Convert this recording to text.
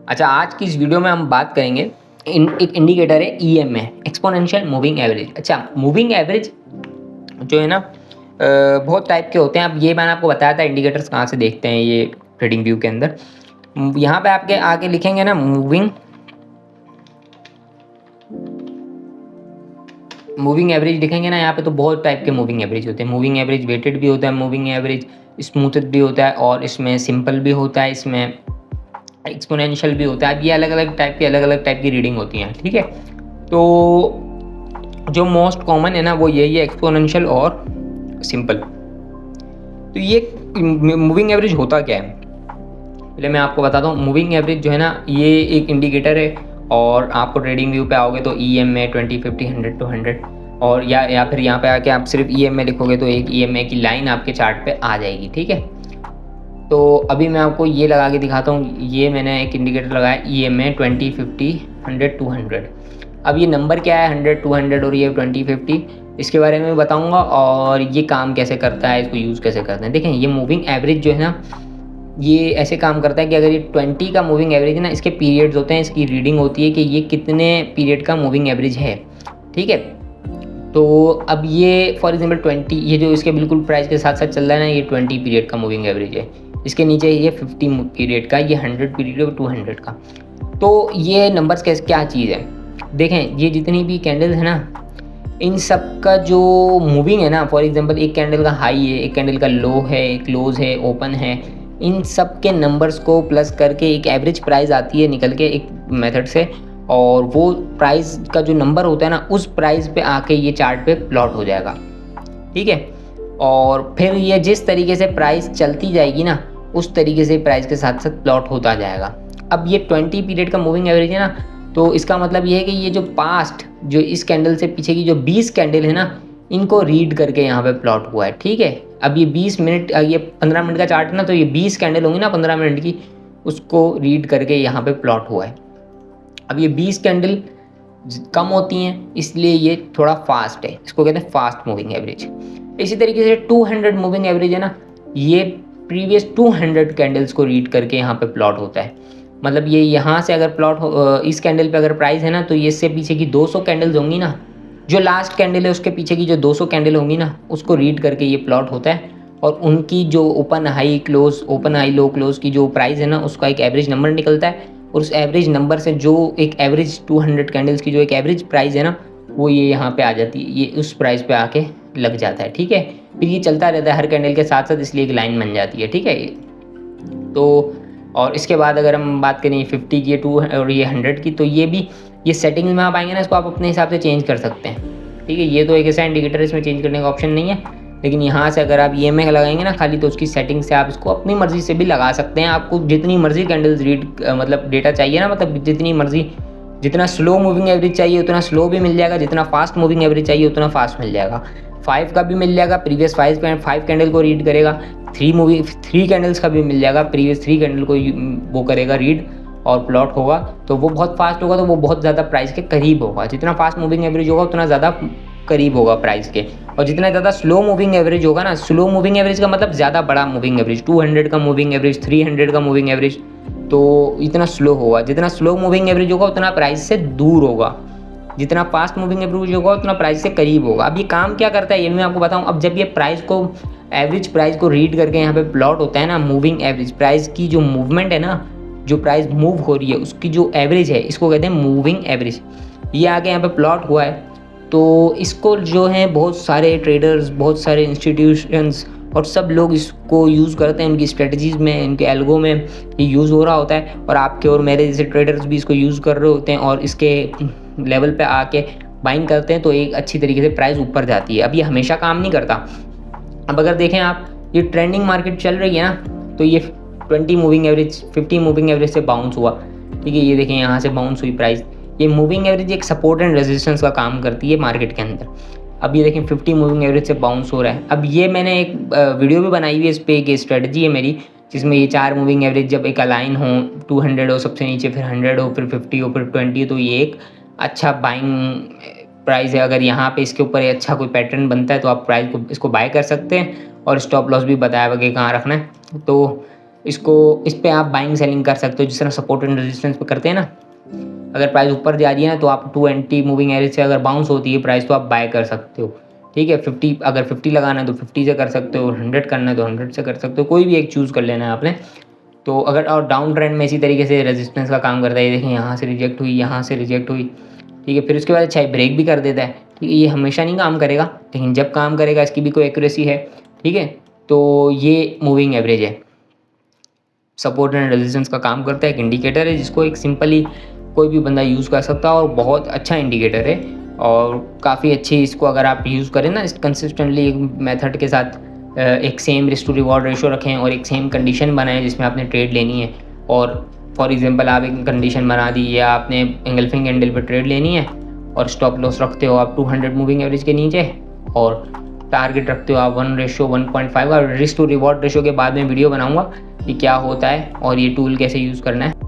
अच्छा, आज की इस वीडियो में हम बात करेंगे एक इंडिकेटर है ईएमए, एक्सपोनेंशियल मूविंग एवरेज। अच्छा, मूविंग एवरेज जो है ना बहुत टाइप के होते हैं। अब ये मैंने आपको बताया था इंडिकेटर्स कहाँ से देखते हैं ये ट्रेडिंग व्यू के अंदर। यहाँ पे आपके आगे लिखेंगे ना मूविंग एवरेज लिखेंगे ना, यहाँ पे तो बहुत टाइप के मूविंग एवरेज होते हैं। मूविंग एवरेज वेटेड भी होता है, मूविंग एवरेज स्मूथड भी होता है, और इसमें सिंपल भी होता है, इसमें एक्सपोनेंशियल भी होता है। अब ये अलग अलग टाइप की रीडिंग होती हैं, ठीक है। तो जो मोस्ट कॉमन है ना वो यही है, एक्सपोनेंशियल और सिंपल। तो ये मूविंग एवरेज होता क्या है, पहले मैं आपको बताता हूँ। मूविंग एवरेज जो है ना, ये एक इंडिकेटर है, और आपको ट्रेडिंग व्यू पे आओगे तो EMA 20, 50, 100, 200, और या फिर यहाँ पे आके आप सिर्फ EMA लिखोगे तो एक EMA की लाइन आपके चार्ट पे आ जाएगी, ठीक है। तो अभी मैं आपको ये लगा के दिखाता हूँ। ये मैंने एक इंडिकेटर लगाया EMA 20, 50, 100, 200। अब ये नंबर क्या है 100, 200 और ये 20, 50, इसके बारे में बताऊँगा, और ये काम कैसे करता है, इसको यूज़ कैसे करते हैं। देखें, ये मूविंग एवरेज जो है ना, ये ऐसे काम करता है कि अगर ये 20 का मूविंग एवरेज है ना, इसके पीरियड्स होते हैं, इसकी रीडिंग होती है कि ये कितने पीरियड का मूविंग एवरेज है, ठीक है। तो अब ये फॉर एग्जांपल 20, ये जो इसके बिल्कुल प्राइस के साथ साथ चल रहा है ना, ये 20 पीरियड का मूविंग एवरेज है। इसके नीचे ये 50 पीरियड का, ये 100 पीरियड और 200 का। तो ये नंबर्स कैसे क्या चीज़ है, देखें, ये जितनी भी कैंडल्स है ना, इन सब का जो मूविंग है ना, फॉर एग्जांपल एक कैंडल का हाई है, एक कैंडल का लो है, क्लोज है, ओपन है, इन सब के नंबर्स को प्लस करके एक एवरेज प्राइस आती है निकल के एक मेथड से, और वो प्राइस का जो नंबर होता है ना, उस प्राइस पे आके ये चार्ट पे प्लॉट हो जाएगा, ठीक है। और फिर ये जिस तरीके से प्राइस चलती जाएगी ना, उस तरीके से प्राइस के साथ साथ प्लॉट होता जाएगा। अब ये 20 पीरियड का मूविंग एवरेज है ना, तो इसका मतलब ये है कि ये जो पास्ट, जो इस कैंडल से पीछे की जो 20 कैंडल है ना, इनको रीड करके यहाँ पे प्लॉट हुआ है, ठीक है। अब ये 20 मिनट, ये 15 मिनट का चार्ट है ना, तो ये 20 कैंडल होंगी ना 15 मिनट की, उसको रीड करके यहाँ पे प्लॉट हुआ है। अब ये 20 कैंडल कम होती हैं, इसलिए ये थोड़ा फास्ट है, इसको कहते हैं फास्ट मूविंग एवरेज। इसी तरीके से 200 मूविंग एवरेज है ना, ये प्रीवियस 200 कैंडल्स को रीड करके यहाँ पे प्लॉट होता है। मतलब ये यहाँ से अगर प्लॉट हो, इस कैंडल पे अगर प्राइस है ना, तो ये इससे पीछे की 200 कैंडल्स होंगी ना, जो लास्ट कैंडल है उसके पीछे की जो 200 कैंडल होंगी ना, उसको रीड करके ये प्लॉट होता है। और उनकी जो open high close, open high low close की जो प्राइस है ना, उसका एक एवरेज नंबर निकलता है, और उस एवरेज नंबर से जो एक एवरेज 200 कैंडल्स की जो एक एवरेज प्राइस है ना, वो ये यहाँ पे आ जाती है, ये उस प्राइस पे आके लग जाता है, ठीक है। फिर ये चलता रहता है हर कैंडल के साथ साथ, इसलिए एक लाइन बन जाती है, ठीक है। तो और इसके बाद अगर हम बात करें 50 की, 2 और ये 100 की, तो ये भी, ये सेटिंग्स में आप आएंगे ना, इसको आप अपने हिसाब से चेंज कर सकते हैं, ठीक है। ये तो एक ऐसा इंडिकेटर, इसमें चेंज करने का ऑप्शन नहीं है, लेकिन यहाँ से अगर आप EMA लगाएंगे ना खाली, तो उसकी सेटिंग से आप इसको अपनी मर्ज़ी से भी लगा सकते हैं। आपको जितनी मर्ज़ी कैंडल्स रीड मतलब डेटा चाहिए ना, मतलब जितनी मर्ज़ी, जितना स्लो मूविंग एवरेज चाहिए उतना स्लो भी मिल जाएगा, जितना फास्ट मूविंग एवरेज चाहिए उतना फास्ट मिल जाएगा। 5 का भी मिल जाएगा, प्रीवियस 5 कैंडल को रीड करेगा। 3 कैंडल्स का भी मिल जाएगा, प्रीवियस 3 कैंडल को वो करेगा रीड, और प्लॉट होगा, तो वो बहुत फास्ट होगा, तो वो बहुत ज़्यादा प्राइस के करीब होगा। जितना फास्ट मूविंग एवरेज होगा उतना ज़्यादा करीब होगा प्राइस के, और जितना ज़्यादा स्लो मूविंग एवरेज होगा ना, स्लो मूविंग एवरेज का मतलब ज़्यादा बड़ा मूविंग एवरेज, 200 का मूविंग एवरेज, 300 का मूविंग एवरेज, तो इतना स्लो होगा। जितना स्लो मूविंग एवरेज होगा उतना प्राइस से दूर होगा, जितना फास्ट मूविंग एवरेज होगा उतना प्राइस से करीब होगा। अब ये काम क्या करता है ये मैं आपको बताऊं। अब जब ये प्राइस को, एवरेज प्राइस को रीड करके यहाँ पे प्लॉट होता है ना, मूविंग एवरेज प्राइस की जो मूवमेंट है ना, जो प्राइस मूव हो रही है उसकी जो एवरेज है, इसको कहते हैं मूविंग एवरेज। ये आगे यहाँ पे प्लॉट हुआ है, तो इसको जो है बहुत सारे ट्रेडर्स, बहुत सारे इंस्टीट्यूशंस और सब लोग इसको यूज़ करते हैं, उनकी स्ट्रेटजीज़ में, इनके एल्गो में ये यूज़ हो रहा होता है, और आपके और मेरे जैसे ट्रेडर्स भी इसको यूज़ कर रहे होते हैं, और इसके लेवल पे आके बाइंग करते हैं, तो एक अच्छी तरीके से प्राइस ऊपर जाती है। अब ये हमेशा काम नहीं करता। अब अगर देखें आप, ये ट्रेंडिंग मार्केट चल रही है ना, तो ये 20 मूविंग एवरेज 50 मूविंग एवरेज से बाउंस हुआ, ठीक है। ये देखें यहाँ से बाउंस हुई प्राइस। ये मूविंग एवरेज एक सपोर्ट एंड रेजिस्टेंस का काम करती है मार्केट के अंदर। अब ये देखें 50 मूविंग एवरेज से बाउंस हो रहा है। अब ये मैंने एक वीडियो भी बनाई हुई है इस पर, एक स्ट्रेटजी है मेरी, जिसमें ये 4 मूविंग एवरेज जब एक अलाइन हो, 200 हो सबसे नीचे, फिर 100 हो, फिर 50 हो, फिर 20, तो ये एक अच्छा बाइंग प्राइस है। अगर यहाँ पे इसके ऊपर अच्छा कोई पैटर्न बनता है तो आप प्राइस को इसको बाय कर सकते हैं, और स्टॉप लॉस भी बताया हुआ कि कहाँ रखना है। तो इस पे आप बाइंग सेलिंग कर सकते हो, जिस तरह सपोर्ट एंड रेजिस्टेंस पे करते हैं ना। अगर प्राइस ऊपर जा रही है ना तो आप 220 मूविंग एवरेज से अगर बाउंस होती है प्राइस तो आप बाय कर सकते हो, ठीक है। 50 अगर 50 लगाना है तो 50 से कर सकते हो, 100 करना है तो 100 से कर सकते हो, कोई भी एक चूज़ कर लेना है आपने। तो अगर और डाउन ट्रेंड में इसी तरीके से रेजिस्टेंस का काम करता है, ये देखें यहाँ से रिजेक्ट हुई, यहाँ से रिजेक्ट हुई, ठीक है। फिर उसके बाद अच्छा ब्रेक भी कर देता है, ठीक है। ये हमेशा नहीं काम करेगा, लेकिन जब काम करेगा इसकी भी कोई एक्यूरेसी है, ठीक है। तो ये मूविंग एवरेज है, सपोर्ट एंड रेजिस्टेंस का काम करता है, एक इंडिकेटर है जिसको एक सिंपली कोई भी बंदा यूज़ कर सकता है और बहुत अच्छा इंडिकेटर है और काफ़ी अच्छी। इसको अगर आप यूज़ करें ना कंसिस्टेंटली एक मेथड के साथ, एक same risk to reward ratio रखें और एक सेम कंडीशन बनाएं जिसमें आपने ट्रेड लेनी है। और फॉर एग्जांपल आप एक कंडीशन बना दी या आपने एंगल्फिंग कैंडल पर ट्रेड लेनी है और स्टॉप लॉस रखते हो आप 200 मूविंग एवरेज के नीचे और टारगेट रखते हो आप 1:1.5 और रिस्क टू रिवॉर्ड रेशो के बाद में वीडियो बनाऊंगा कि क्या होता है और ये टूल कैसे यूज़ करना है।